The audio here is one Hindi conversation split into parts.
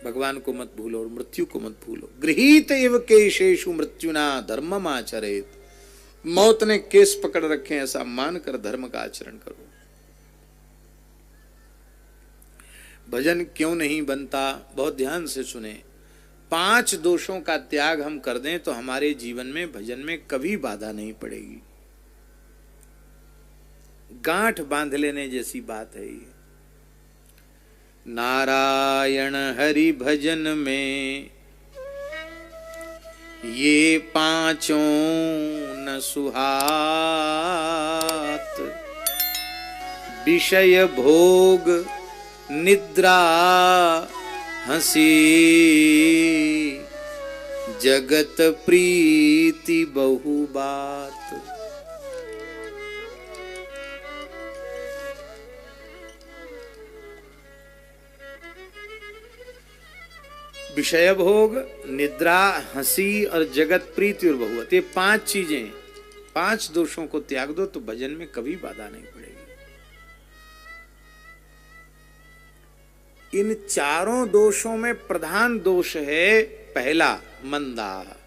भगवान को मत भूलो और मृत्यु को मत भूलो। गृहीत एव केशेषु मृत्युना धर्मम आचरेत। मौत ने केस पकड़ रखे ऐसा मानकर धर्म का आचरण करो। भजन क्यों नहीं बनता? बहुत ध्यान से सुने। 5 दोषों का त्याग हम कर दें तो हमारे जीवन में भजन में कभी बाधा नहीं पड़ेगी। गांठ बांध लेने जैसी बात है ये। नारायण हरि भजन में ये 5 न सुहात। विषय भोग निद्रा हंसी जगत प्रीति बहु बात। विषय भोग, निद्रा, हंसी और जगत प्रीति और बहुवत, ये 5 चीजें, 5 दोषों को त्याग दो तो भजन में कभी बाधा नहीं पड़ेगी। इन चारों दोषों में प्रधान दोष है पहला मंदा।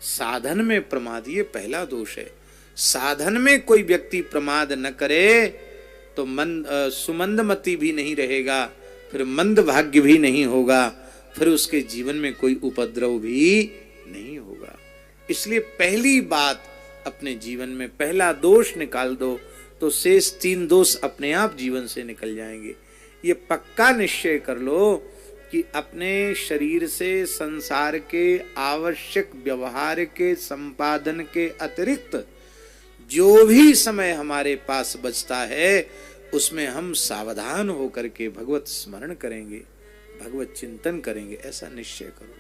साधन में प्रमाद, ये पहला दोष है। साधन में कोई व्यक्ति प्रमाद न करे तो सुमंदमति भी नहीं रहेगा, फिर मंद भाग्य भी नहीं होगा, फिर उसके जीवन में कोई उपद्रव भी नहीं होगा। इसलिए पहली बात, अपने जीवन में पहला दोष निकाल दो तो शेष 3 दोष अपने आप जीवन से निकल जाएंगे। ये पक्का निश्चय कर लो कि अपने शरीर से संसार के आवश्यक व्यवहार के संपादन के अतिरिक्त जो भी समय हमारे पास बचता है उसमें हम सावधान होकर के भगवत स्मरण करेंगे, भगवत चिंतन करेंगे, ऐसा निश्चय करो।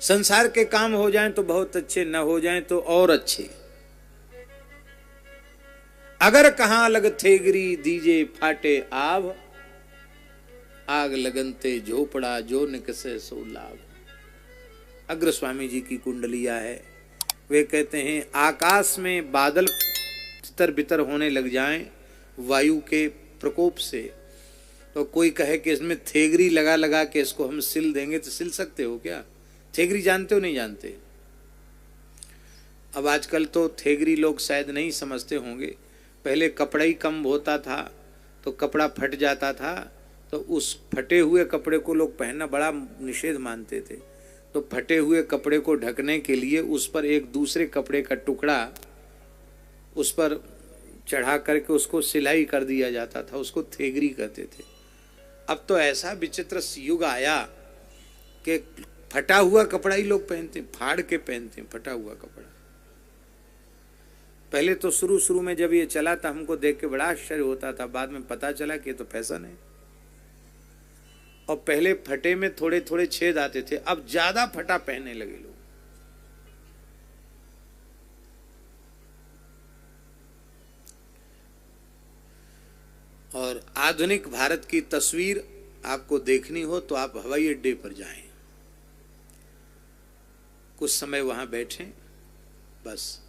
संसार के काम हो जाएं तो बहुत अच्छे, न हो जाएं तो और अच्छे। अगर कहां लग थेगरी दीजे फाटे आव, आग लगनते झोपड़ा जो निकसे सो लाभ। अग्र स्वामी जी की कुंडलिया है। वे कहते हैं आकाश में बादल तितर बितर होने लग जाएं वायु के प्रकोप से, तो कोई कहे कि इसमें थेगरी लगा लगा के इसको हम सिल देंगे, तो सिल सकते हो क्या? थेगरी जानते हो नहीं जानते? अब आजकल तो थेगरी लोग शायद नहीं समझते होंगे। पहले कपड़ा ही कम होता था तो कपड़ा फट जाता था, तो उस फटे हुए कपड़े को लोग पहनना बड़ा निषेध मानते थे। तो फटे हुए कपड़े को ढकने के लिए उस पर एक दूसरे कपड़े का टुकड़ा उस पर चढ़ा करके उसको सिलाई कर दिया जाता था, उसको थेगरी कहते थे। अब तो ऐसा विचित्र युग आया कि फटा हुआ कपड़ा ही लोग पहनते, फाड़ के पहनते हैं फटा हुआ कपड़ा। पहले तो शुरू में जब ये चला था हमको देख के बड़ा आश्चर्य होता था, बाद में पता चला कि ये तो फैशन है। और पहले फटे में थोड़े थोड़े छेद आते थे, अब ज्यादा फटा पहनने लगे लोग। और आधुनिक भारत की तस्वीर आपको देखनी हो तो आप हवाई अड्डे पर जाएं, कुछ समय वहां बैठें, बस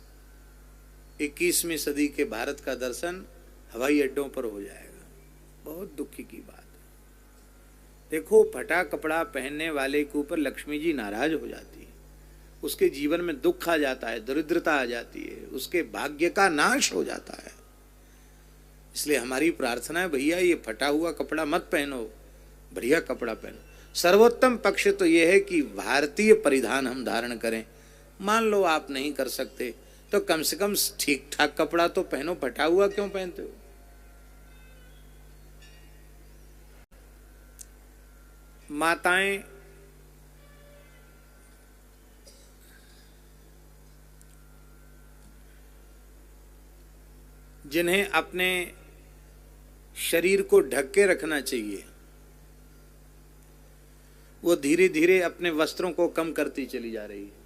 21वीं सदी के भारत का दर्शन हवाई अड्डों पर हो जाएगा। बहुत दुखी की बात है। देखो, फटा कपड़ा पहनने वाले के ऊपर लक्ष्मी जी नाराज हो जाती है, उसके जीवन में दुख आ जाता है, दरिद्रता आ जाती है, उसके भाग्य का नाश हो जाता है। इसलिए हमारी प्रार्थना है, भैया ये फटा हुआ कपड़ा मत पहनो, बढ़िया कपड़ा पहनो। सर्वोत्तम पक्ष तो यह है कि भारतीय परिधान हम धारण करें। मान लो आप नहीं कर सकते तो कम से कम ठीक ठाक कपड़ा तो पहनो, फटा हुआ क्यों पहनते हो? माताएं जिन्हें अपने शरीर को ढक के रखना चाहिए, वो धीरे धीरे अपने वस्त्रों को कम करती चली जा रही है।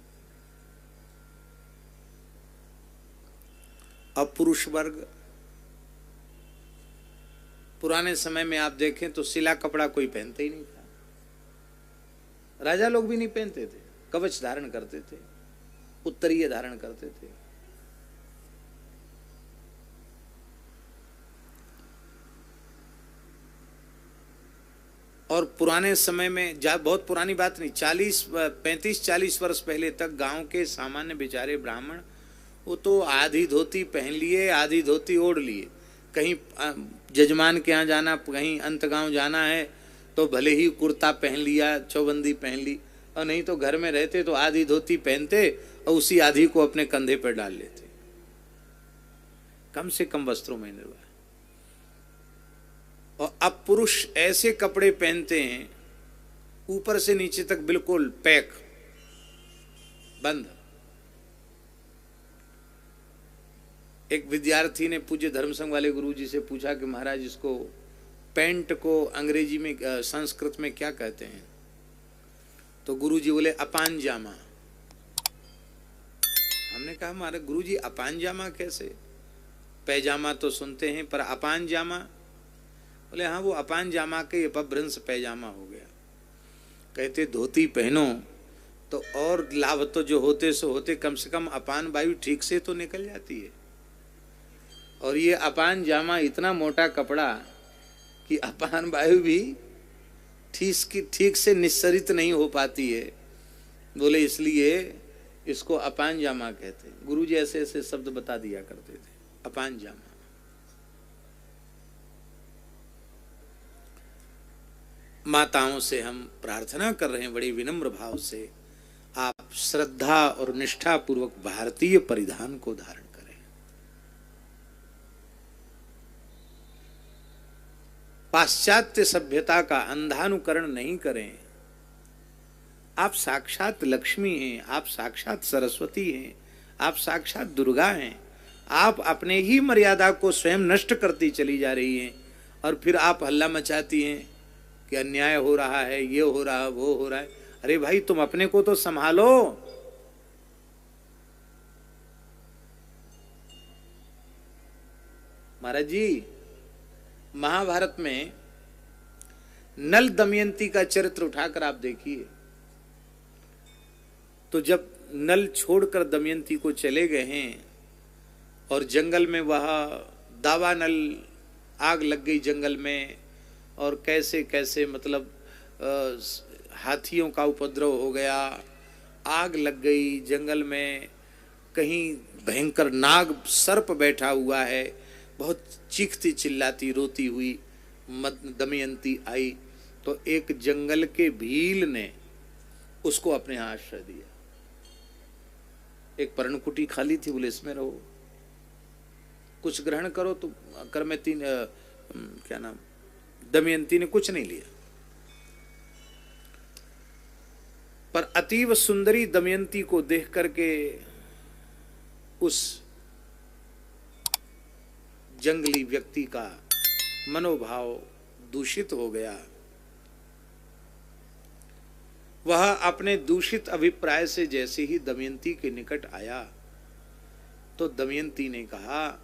अब पुरुष वर्ग, पुराने समय में आप देखें तो सिला कपड़ा कोई पहनते ही नहीं था, राजा लोग भी नहीं पहनते थे, कवच धारण करते थे, उत्तरीय धारण करते थे। और पुराने समय में बहुत पुरानी बात नहीं, 35-40 वर्ष पहले तक गांव के सामान्य बेचारे ब्राह्मण वो तो आधी धोती पहन लिए, आधी धोती ओढ़ लिए। कहीं जजमान के यहाँ जाना, कहीं अंत गांव जाना है तो भले ही कुर्ता पहन लिया, चौबंदी पहन ली, और नहीं तो घर में रहते तो आधी धोती पहनते और उसी आधी को अपने कंधे पर डाल लेते। कम से कम वस्त्रों में निर्वाह। और अब पुरुष ऐसे कपड़े पहनते हैं ऊपर से नीचे तक बिल्कुल पैक बंद। एक विद्यार्थी ने पूज्य धर्म संघ वाले गुरुजी से पूछा कि महाराज इसको पैंट को अंग्रेजी में संस्कृत में क्या कहते हैं? तो गुरुजी बोले अपांजामा। हमने कहा महाराज गुरुजी अपांजामा कैसे? पैजामा तो सुनते हैं पर अपांजामा? बोले हाँ वो अपांजामा के अपभ्रंश पैजामा हो गया। कहते धोती पहनो तो और लाभ तो जो होते सो होते, कम से कम अपान वायु ठीक से तो निकल जाती है। और ये अपान जामा इतना मोटा कपड़ा कि अपान वायु भी ठीक से निस्सरित नहीं हो पाती है। बोले इसलिए इसको अपान जामा कहते हैं। गुरुजी ऐसे ऐसे शब्द बता दिया करते थे, अपान जामा। माताओं से हम प्रार्थना कर रहे हैं बड़े विनम्र भाव से, आप श्रद्धा और निष्ठा पूर्वक भारतीय परिधान को धारण करें। पाश्चात्य सभ्यता का अंधानुकरण नहीं करें। आप साक्षात लक्ष्मी हैं, आप साक्षात सरस्वती हैं, आप साक्षात दुर्गा हैं। आप अपने ही मर्यादा को स्वयं नष्ट करती चली जा रही हैं और फिर आप हल्ला मचाती हैं कि अन्याय हो रहा है, ये हो रहा है, वो हो रहा है। अरे भाई तुम अपने को तो संभालो। महाराज जी महाभारत में नल दमयंती का चरित्र उठाकर आप देखिए। तो जब नल छोड़कर दमयंती को चले गए हैं और जंगल में वह दावा नल, आग लग गई जंगल में, और कैसे कैसे मतलब हाथियों का उपद्रव हो गया, आग लग गई जंगल में, कहीं भयंकर नाग सर्प बैठा हुआ है, बहुत चीखती चिल्लाती रोती हुई दमयंती आई। तो एक जंगल के भील ने उसको अपने यहाँ आश्रय दिया। एक पर्णकुटी खाली थी, बोले इसमें रहो, कुछ ग्रहण करो। तो कर में क्या नाम, दमयंती ने कुछ नहीं लिया। पर अतीव सुंदरी दमयंती को देख करके उस जंगली व्यक्ति का मनोभाव दूषित हो गया। वह अपने दूषित अभिप्राय से जैसे ही दमयंती के निकट आया तो दमयंती ने कहा,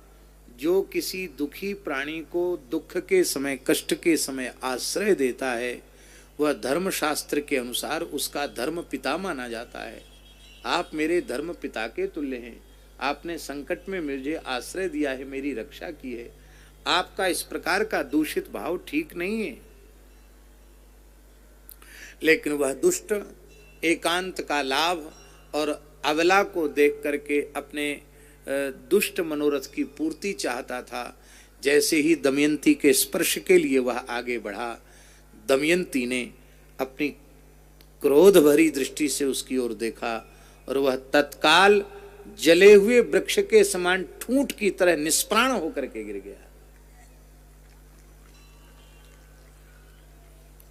जो किसी दुखी प्राणी को दुख के समय, कष्ट के समय आश्रय देता है वह धर्मशास्त्र के अनुसार उसका धर्म पिता माना जाता है। आप मेरे धर्म पिता के तुल्य हैं। आपने संकट में मुझे आश्रय दिया है, मेरी रक्षा की है। आपका इस प्रकार का दूषित भाव ठीक नहीं है। लेकिन वह दुष्ट एकांत का लाभ और अबला को देख करके अपने दुष्ट मनोरथ की पूर्ति चाहता था। जैसे ही दमयंती के स्पर्श के लिए वह आगे बढ़ा, दमयंती ने अपनी क्रोध भरी दृष्टि से उसकी ओर देखा और वह तत्काल जले हुए वृक्ष के समान ठूंठ की तरह निष्प्राण होकर के गिर गया।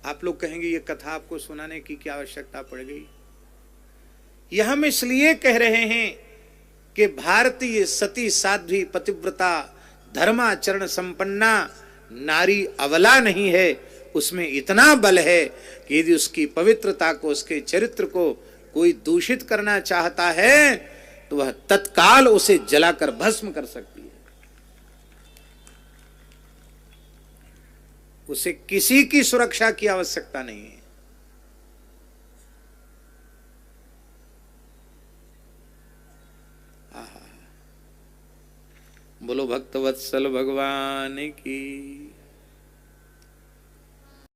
आप लोग कहेंगे ये कथा आपको सुनाने की क्या आवश्यकता पड़ गई? यह हम इसलिए कह रहे हैं कि भारतीय सती साध्वी पतिव्रता धर्माचरण संपन्ना नारी अबला नहीं है। उसमें इतना बल है कि यदि उसकी पवित्रता को, उसके चरित्र को कोई दूषित करना चाहता है तो वह तत्काल उसे जलाकर भस्म कर सकती है। उसे किसी की सुरक्षा की आवश्यकता नहीं है। बोलो भक्तवत्सल भगवान की।